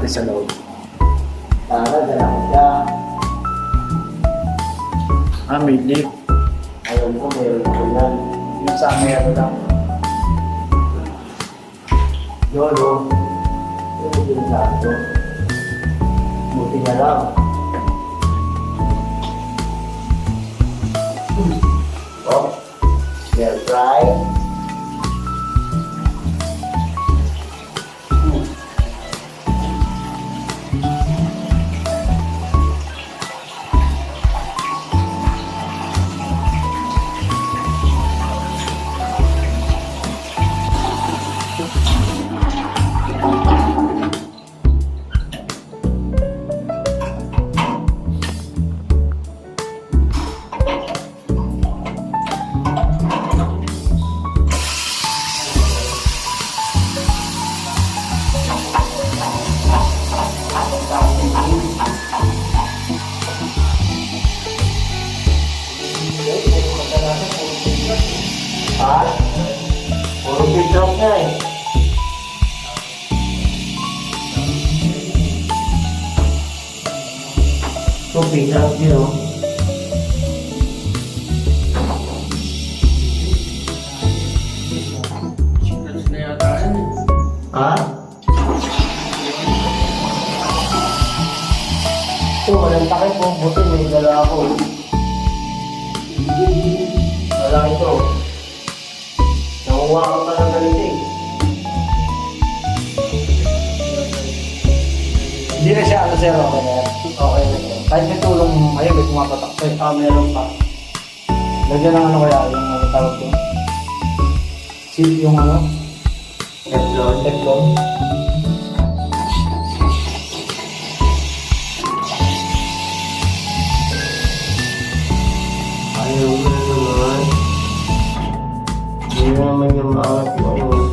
natin sa loob. Para dala ko siya. May lift. Ayaw ko, mayroon ko yan. Yung sa amin, ano lang. Yolo. Yun yung sabi ko. Buti na lang. Oh, stir fry. Ha? Puro pitrok na eh. Ito pitrok yun oh. Ha? Ito, walang takip po. Buti may dala ako. Wala ito. Nakuha ko pa ng ganito eh. Hindi na siya ano sir, okay na yan. Okay na ito. Kahit may tulong, ayun, may pumapatak sa'yo. Meron pa. Lagyan ng ano kaya, yung ano tawag ko. Seat yung ano, Teflon. teflon. Ayaw mo na naman. Hindi na naman yung maangat mo.